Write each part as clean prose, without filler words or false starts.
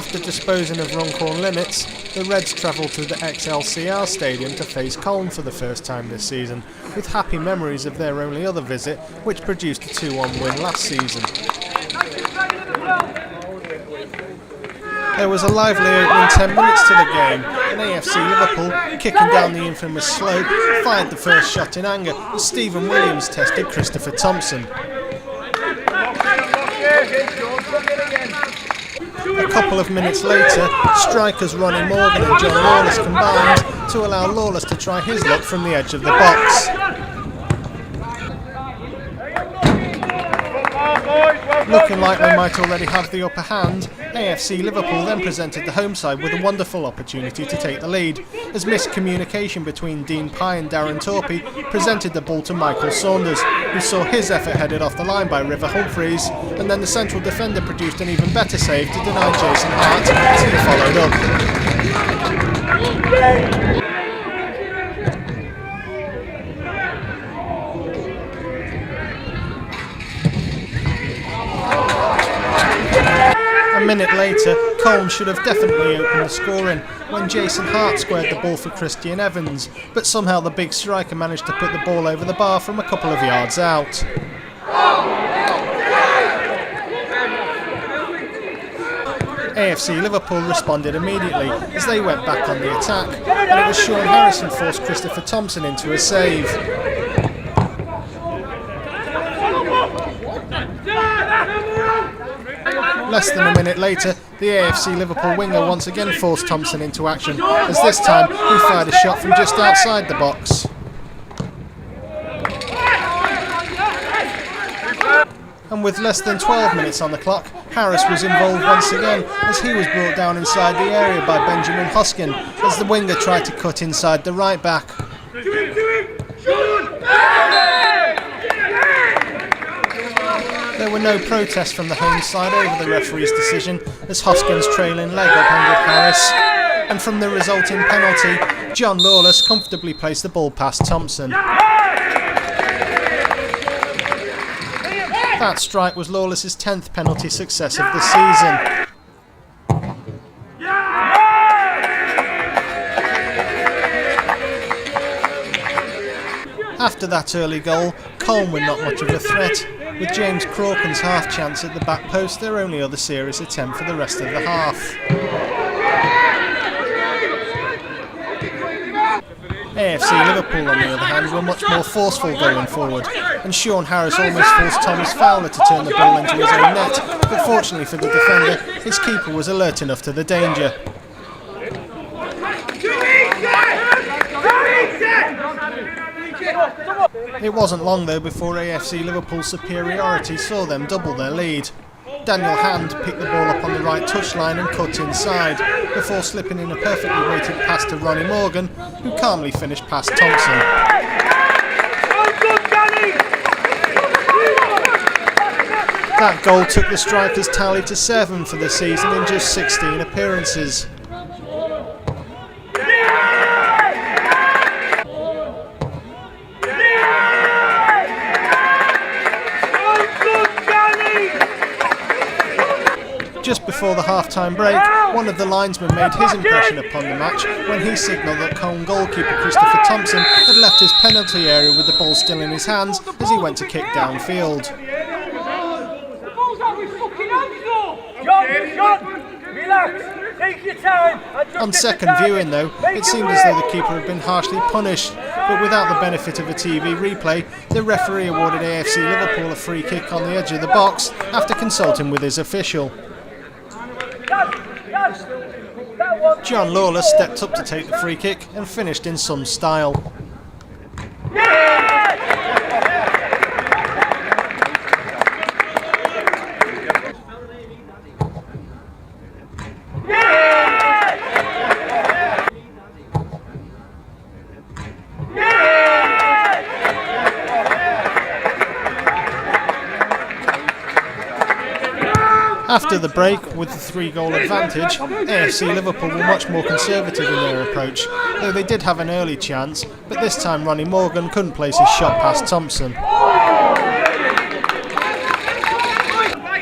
After disposing of Runcorn limits, the Reds travelled to the XLCR Stadium to face Colne for the first time this season, with happy memories of their only other visit, which produced a 2-1 win last season. There was a lively opening 10 minutes to the game, and AFC Liverpool, kicking down the infamous slope, fired the first shot in anger as Stephen Williams tested Christopher Thompson. A couple of minutes later, strikers Ronnie Morgan and John Lawless combined to allow Lawless to try his luck from the edge of the box. Looking like they might already have the upper hand, AFC Liverpool then presented the home side with a wonderful opportunity to take the lead, as miscommunication between Dean Pye and Darren Torpey presented the ball to Michael Saunders, who saw his effort headed off the line by River Humphreys, and then the central defender produced an even better save to deny Jason Hart as he followed up. A minute later, Colne should have definitely opened the scoring when Jason Hart squared the ball for Christian Evans, but somehow the big striker managed to put the ball over the bar from a couple of yards out. AFC Liverpool responded immediately as they went back on the attack, and it was Sean Harris who forced Christopher Thompson into a save. Less than a minute later, the AFC Liverpool winger once again forced Thompson into action, as this time he fired a shot from just outside the box. And with less than 12 minutes on the clock, Harris was involved once again, as he was brought down inside the area by Benjamin Hoskin, as the winger tried to cut inside the right back. There were no protests from the home side over the referee's decision, as Hoskin's trailing leg upended Harris, and from the resulting penalty, John Lawless comfortably placed the ball past Thompson. That strike was Lawless's 10th penalty success of the season. After that early goal, Colne were not much of a threat, with James Crawken's half chance at the back post their only other serious attempt for the rest of the half. AFC Liverpool, on the other hand, were much more forceful going forward, and Sean Harris almost forced Thomas Fowler to turn the ball into his own net, but fortunately for the defender, his keeper was alert enough to the danger. It wasn't long though before AFC Liverpool's superiority saw them double their lead. Daniel Hand picked the ball up on the right touchline and cut inside, before slipping in a perfectly weighted pass to Ronnie Morgan, who calmly finished past Thompson. That goal took the strikers' tally to 7 for the season in just 16 appearances. Just before the half-time break, one of the linesmen made his impression upon the match when he signalled that Colne goalkeeper Christopher Thompson had left his penalty area with the ball still in his hands as he went to kick downfield. On second viewing though, it seemed as though the keeper had been harshly punished, but without the benefit of a TV replay, the referee awarded AFC Liverpool a free kick on the edge of the box after consulting with his official. John Lawless stepped up to take the free kick and finished in some style. After the break, with the 3-goal advantage, AFC Liverpool were much more conservative in their approach, though they did have an early chance, but this time Ronnie Morgan couldn't place his shot past Thompson.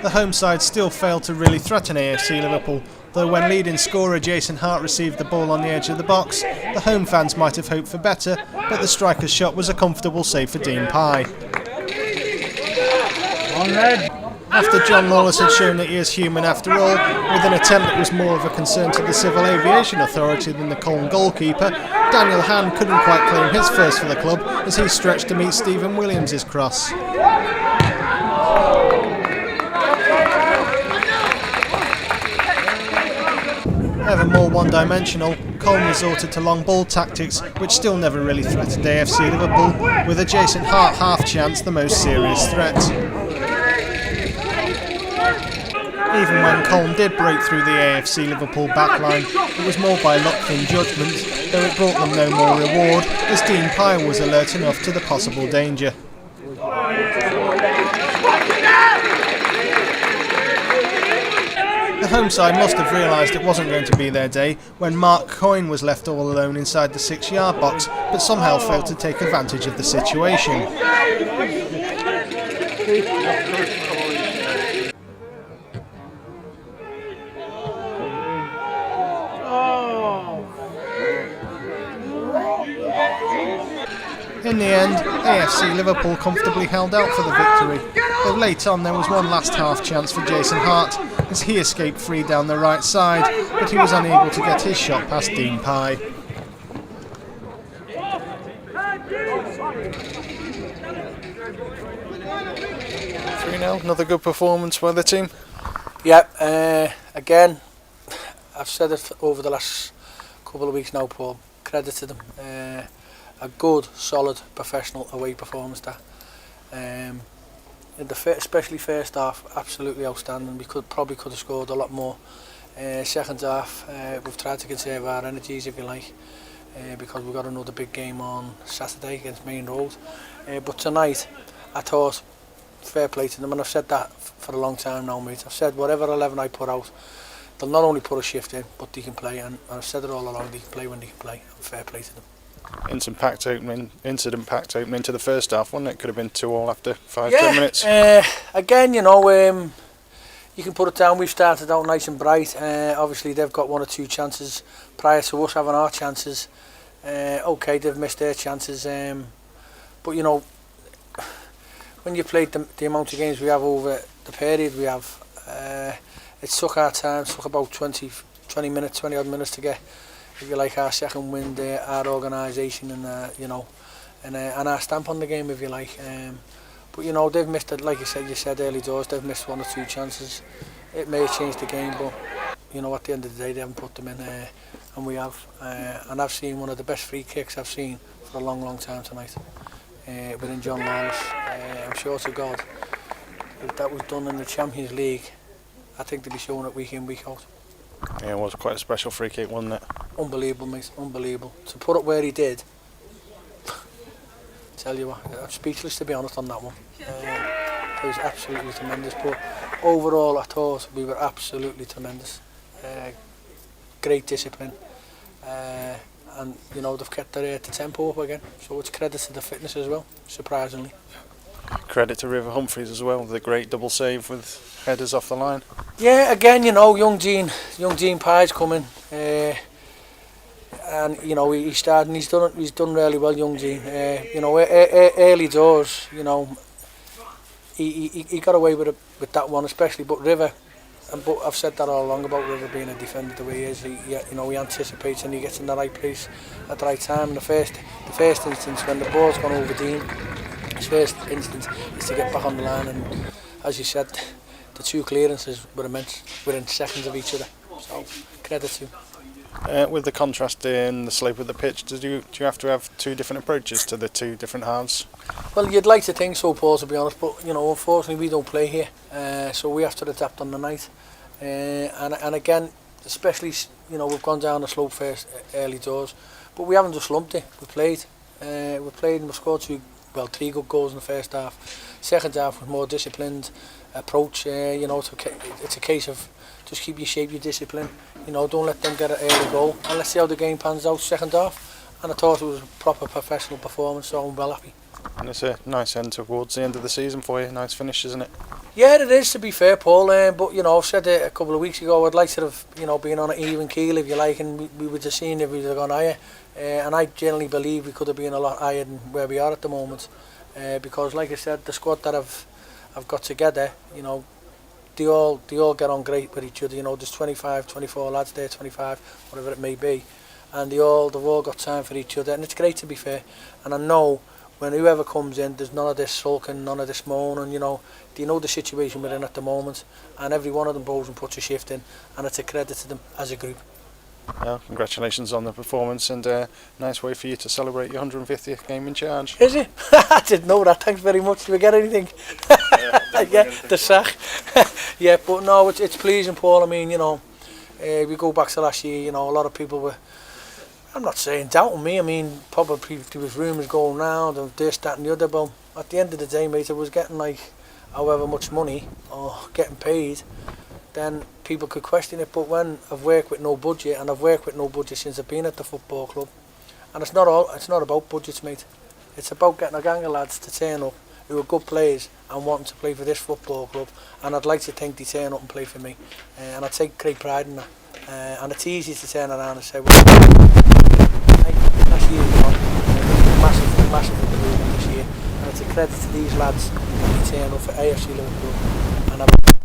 the home side still failed to really threaten AFC Liverpool, though when leading scorer Jason Hart received the ball on the edge of the box, the home fans might have hoped for better, but the striker's shot was a comfortable save for Dean Pye. After John Lawless had shown that he is human after all, with an attempt that was more of a concern to the Civil Aviation Authority than the Colne goalkeeper, Daniel Hann couldn't quite claim his first for the club as he stretched to meet Stephen Williams' cross. Ever more one-dimensional, Colne resorted to long ball tactics which still never really threatened AFC Liverpool, with a Jason Hart half chance the most serious threat. Even when Colne did break through the AFC Liverpool backline, it was more by luck than judgment, though it brought them no more reward, as Dean Pye was alert enough to the possible danger. The home side must have realised it wasn't going to be their day when Mark Colne was left all alone inside the 6-yard box, but somehow failed to take advantage of the situation. In the end, AFC Liverpool comfortably held out for the victory, though late on there was one last half chance for Jason Hart as he escaped free down the right side, but he was unable to get his shot past Dean Pye. 3-0, another good performance by the team. Yeah, again, I've said it over the last couple of weeks now, Paul, credit to them. A good, solid, professional away performance that. Especially first half, absolutely outstanding. We probably could have scored a lot more. Second half, we've tried to conserve our energies, if you like, because we've got another big game on Saturday against Main Road. But tonight, I thought, fair play to them, and I've said that for a long time now, mate. I've said whatever 11 I put out, they'll not only put a shift in, but they can play, and I've said it all along, they can play when they can play, and fair play to them. Incident-packed opening to the first half, wasn't it? Could have been 2-2 after 5-10 minutes. Again, you know, you can put it down. We've started out nice and bright. Obviously, they've got 1 or 2 chances prior to us having our chances. Okay, they've missed their chances. But, you know, when you played the amount of games we have over the period we have, it took our time, took about 20 odd minutes to get, if you like, our second wind, our organisation, and you know, and our stamp on the game, if you like. But you know, they've missed it, like you said early doors. They've missed 1 or 2 chances. It may have changed the game, but you know, at the end of the day, they haven't put them in, and we have. And I've seen one of the best free kicks I've seen for a long time tonight, within John Lawless. I'm sure to God, if that was done in the Champions League, I think they'd be showing it week in, week out. Yeah, it was quite a special free kick, wasn't it? Unbelievable, mate, unbelievable. To put it where he did, tell you what, I'm speechless, to be honest, on that one. It was absolutely tremendous, but overall I thought we were absolutely tremendous. Great discipline, and you know, they've kept the tempo up again, so it's credit to the fitness as well, surprisingly. Credit to River Humphreys as well, the great double save with headers off the line. Yeah, again, you know, young Dean Pye's coming, and you know, he started and he's done really well, young Dean. You know, early doors, you know, he got away with that one especially, but River, but I've said that all along about River being a defender the way he is. You know, he anticipates and he gets in the right place at the right time. And the first instance when the ball's gone over Dean, his first instinct is to get back on the line, and as you said, the 2 clearances were immense, within seconds of each other, so credit to him. With the contrast in the slope of the pitch, do you have to have 2 different approaches to the 2 different halves? Well, you'd like to think so, Paul, to be honest, but you know, unfortunately we don't play here, so we have to adapt on the night, and again, especially, you know, we've gone down the slope first, early doors, but we haven't just lumped it. We played and we scored 3 good goals in the first half. Second half was more disciplined approach. You know, it's a case of just keep your shape, your discipline. You know, don't let them get an early goal, and let's see how the game pans out second half. And I thought it was a proper professional performance, so I'm well happy. And it's a nice end towards the end of the season for you. Nice finish, isn't it? Yeah, it is, to be fair, Paul. But you know, I've said it a couple of weeks ago. I'd like to have, you know, been on an even keel, if you like, and we would have seen if we would have gone higher. And I generally believe we could have been a lot higher than where we are at the moment. Because, like I said, the squad that I've got together, you know, they all get on great with each other. You know, there's 25, 24 lads there, 25, whatever it may be, and they've all got time for each other, and it's great, to be fair. And I know when whoever comes in, there's none of this sulking, none of this moaning. You know, they know the situation we're in at the moment, and every one of them goes and puts a shift in, and it's a credit to them as a group. Well, congratulations on the performance, and nice way for you to celebrate your 150th game in charge. Is it? I didn't know that. Thanks very much. Did we get anything? Yeah, the sack. Yeah, but no, it's pleasing, Paul. I mean, you know, we go back to last year. You know, a lot of people were, I'm not saying doubting me. I mean, probably there was rumours going round of this, that, and the other. But at the end of the day, mate, I was getting like however much money or getting paid, then people could question it. But when I've worked with no budget, and I've worked with no budget since I've been at the football club, and it's not about budgets, mate. It's about getting a gang of lads to turn up who are good players and wanting to play for this football club, and I'd like to think they turn up and play for me, and I take great pride in that. And it's easy to turn around and say, well, hey, last year we won, massive improvement this year, and it's a credit to these lads who turn up for AFC Liverpool, and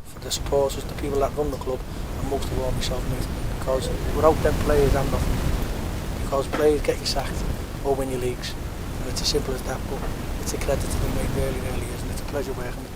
for the supporters, the people that run the club, and most of all myself, mate, because without them players I'm nothing. Because players get you sacked or win your leagues, and it's as simple as that. But it's a credit to them, mate, really is, and it's a pleasure working with them.